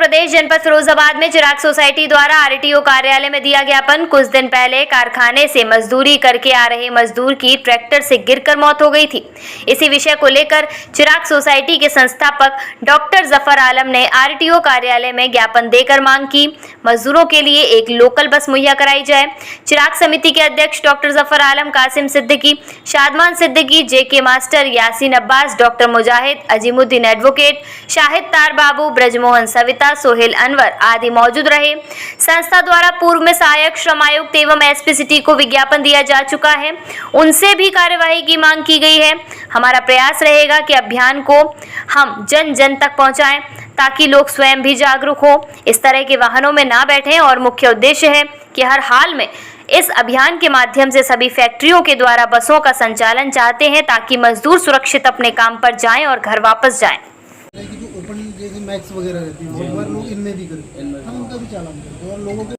प्रदेश जनपद फिरोजाबाद में चिराग सोसाइटी द्वारा आरटीओ कार्यालय में दिया ज्ञापन। कुछ दिन पहले कारखाने से मजदूरी करके आ रहे मजदूर की ट्रैक्टर से गिरकर मौत हो गई थी। इसी विषय को लेकर चिराग सोसाइटी के संस्थापक डॉक्टर जफर आलम ने आरटीओ कार्यालय में ज्ञापन देकर मांग की मजदूरों के लिए एक लोकल बस मुहैया कराई जाए। चिराग समिति के अध्यक्ष डॉक्टर जफर आलम, कासिम सिद्दीकी, शादमान सिद्दीकी, जेके मास्टर, यासीन अब्बास, डॉक्टर मुजाहिद, अजीमुद्दीन एडवोकेट, शाहिद तार बाबू, ब्रजमोहन सविता, सोहेल अनवर आदि मौजूद रहे। संस्था द्वारा पूर्व में सहायक श्रम आयुक्त एवं एसपी सिटी को विज्ञापन दिया जा चुका है, उनसे भी कार्यवाही की मांग की गई है। हमारा प्रयास रहेगा कि अभियान को हम जन जन तक पहुंचाएं ताकि लोग स्वयं भी जागरूक हो, इस तरह के वाहनों में ना बैठें और मुख्य उद्देश्य है कि हर हाल में इस अभियान के माध्यम से सभी फैक्ट्रियों के द्वारा बसों का संचालन चाहते हैं ताकि मजदूर सुरक्षित अपने काम पर जाएं और घर वापस जाएं। जो ओपन जैसे मैक्स वगैरह रहती है बहुत बार लोग इनमें भी करते हैं, हम उनका भी चालान करते हैं और लोगों को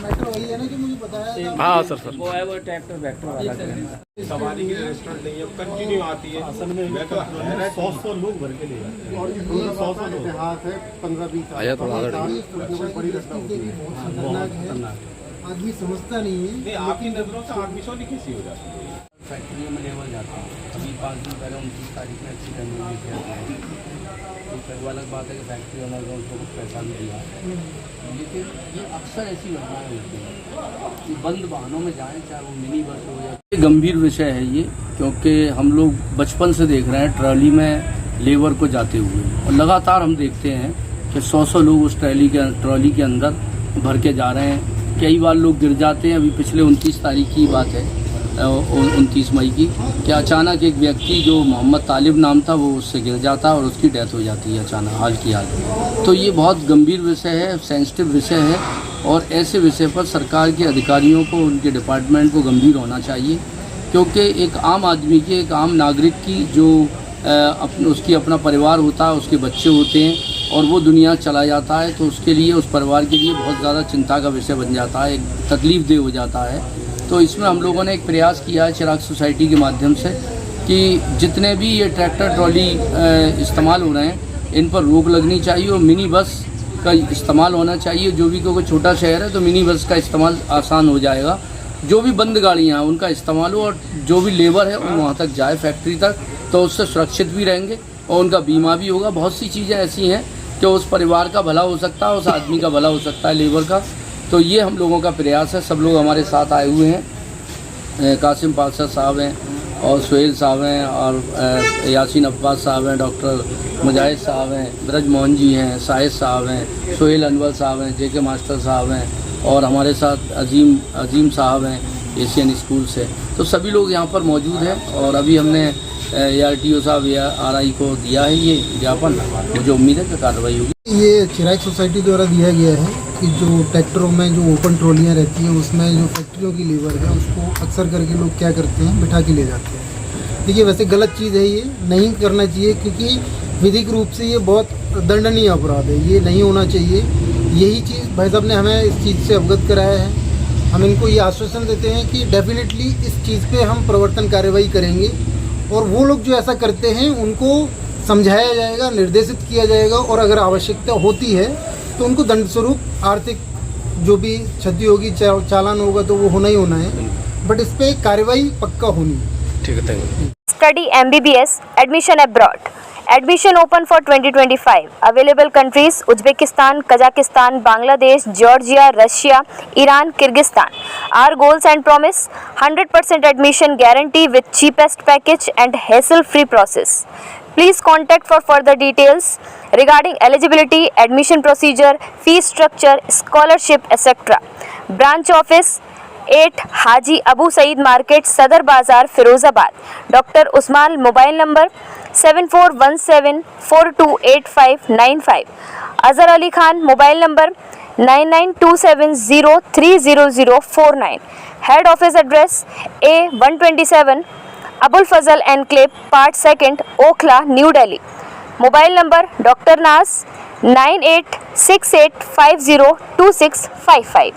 मैटर वही है ना कि मुझे बताया। हाँ सर वो है वो ट्रैक्टर वैक्टर वाला सवारी की रेस्टोरेंट नहीं है, कंटिन्यू आती है। असल में 100 लोग भर के ले जाते हैं और 100 लोग हाथ है 15-20 आया थोड़ा बड़ी रास्ता आदमी समझता नहीं है। आपकी नजरों से आदमी सो लिखी सी हो जाती है। फैक्ट्रियों में लेवल जाते हैं। अभी 5 दिन पहले 29 तारीख में एक्सीडेंट हुई थी। तो फिर वो अलग बात है कि फैक्ट्री ओनर ने उनको कुछ पैसा भी दिया, लेकिन ये अक्सर ऐसी घटनाएं होती हैं कि बंद वाहनों में जाएं, चाहे वो मिनी बस हो या। ये गंभीर विषय है ये, क्योंकि हम लोग बचपन से देख रहे हैं ट्रॉली में लेबर को जाते हुए और लगातार हम देखते हैं कि 100 लोग उस ट्रॉली के अंदर भर के जा रहे हैं। कई बार लोग गिर जाते हैं। अभी पिछले 29 तारीख की बात है, 29 मई की, कि अचानक एक व्यक्ति जो मोहम्मद तालिब नाम था वो उससे गिर जाता है और उसकी डेथ हो जाती है अचानक, हाल की हाल। तो ये बहुत गंभीर विषय है, सेंसिटिव विषय है और ऐसे विषय पर सरकार के अधिकारियों को, उनके डिपार्टमेंट को गंभीर होना चाहिए, क्योंकि एक आम आदमी की, एक आम नागरिक की जो उसकी अपना परिवार होता है, उसके बच्चे होते हैं और वो दुनिया चला जाता है, तो उसके लिए, उस परिवार के लिए बहुत ज़्यादा चिंता का विषय बन जाता है, एक तकलीफ़देह हो जाता है। तो इसमें हम लोगों ने एक प्रयास किया है चिराग सोसाइटी के माध्यम से कि जितने भी ये ट्रैक्टर ट्रॉली इस्तेमाल हो रहे हैं इन पर रोक लगनी चाहिए और मिनी बस का इस्तेमाल होना चाहिए। जो भी, क्योंकि छोटा शहर है तो मिनी बस का इस्तेमाल आसान हो जाएगा। जो भी बंद गाड़ियाँ हैं उनका इस्तेमाल हो और जो भी लेबर है वो वहाँ तक जाए, फैक्ट्री तक, तो उससे सुरक्षित भी रहेंगे और उनका बीमा भी होगा। बहुत सी चीज़ें ऐसी हैं कि उस परिवार का भला हो सकता है, उस आदमी का भला हो सकता है, लेबर का। तो ये हम लोगों का प्रयास है। सब लोग हमारे साथ आए हुए हैं। कासिम पाशा साहब हैं और सोहेल साहब हैं और यासीन अब्बास साहब हैं, डॉक्टर मुजाहिद साहब हैं, ब्रजमोहन जी हैं, शाहिद साहब हैं, सोहेल अनवर साहब हैं, जेके मास्टर साहब हैं और हमारे साथ अजीम साहब हैं एशियन स्कूल से। तो सभी लोग यहाँ पर मौजूद हैं और अभी हमने ARTO साहब या RI को दिया है ये ज्ञापन। मुझे उम्मीद है कि कार्रवाई होगी। ये चिराग सोसाइटी द्वारा दिया गया है कि जो ट्रैक्टरों में जो ओपन ट्रॉलियाँ रहती हैं उसमें जो फैक्ट्रियों की लेबर है उसको अक्सर करके लोग क्या करते हैं, बिठा के ले जाते हैं। देखिए, वैसे गलत चीज़ है, ये नहीं करना चाहिए क्योंकि विधिक रूप से ये बहुत दंडनीय अपराध है, ये नहीं होना चाहिए। यही चीज़ भाई साहब ने हमें इस चीज़ से अवगत कराया है। हम इनको ये आश्वासन देते हैं कि डेफिनेटली इस चीज़ पर हम प्रवर्तन कार्रवाई करेंगे और वो लोग जो ऐसा करते हैं उनको समझाया जाएगा, निर्देशित किया जाएगा और अगर आवश्यकता होती है तो उनको दंड स्वरूप आर्थिक जो भी क्षति होगी, चालान होगा तो वो होना ही होना है, बट इस पे कार्रवाई पक्का होनी है। ठीक है, thank you. Study MBBS, admission abroad. Admission open for 2025. Available countries: Uzbekistan, Kazakhstan, Bangladesh, Georgia, Russia, Iran, Kyrgyzstan. Our goals and promise: 100% admission guarantee with cheapest package and hassle-free process. Please contact for further details regarding eligibility, admission procedure, fee structure, scholarship, etc. Branch office 8 Haji Abu Saeed market, Sadar Bazaar, Firozabad. Doctor Usman, mobile number 7417428595। Azhar Ali Khan, mobile number 9927030049। Head office address A127 Abul Fazal enclave, part 2, Okhla, New Delhi. Mobile number doctor Naaz 9868502655।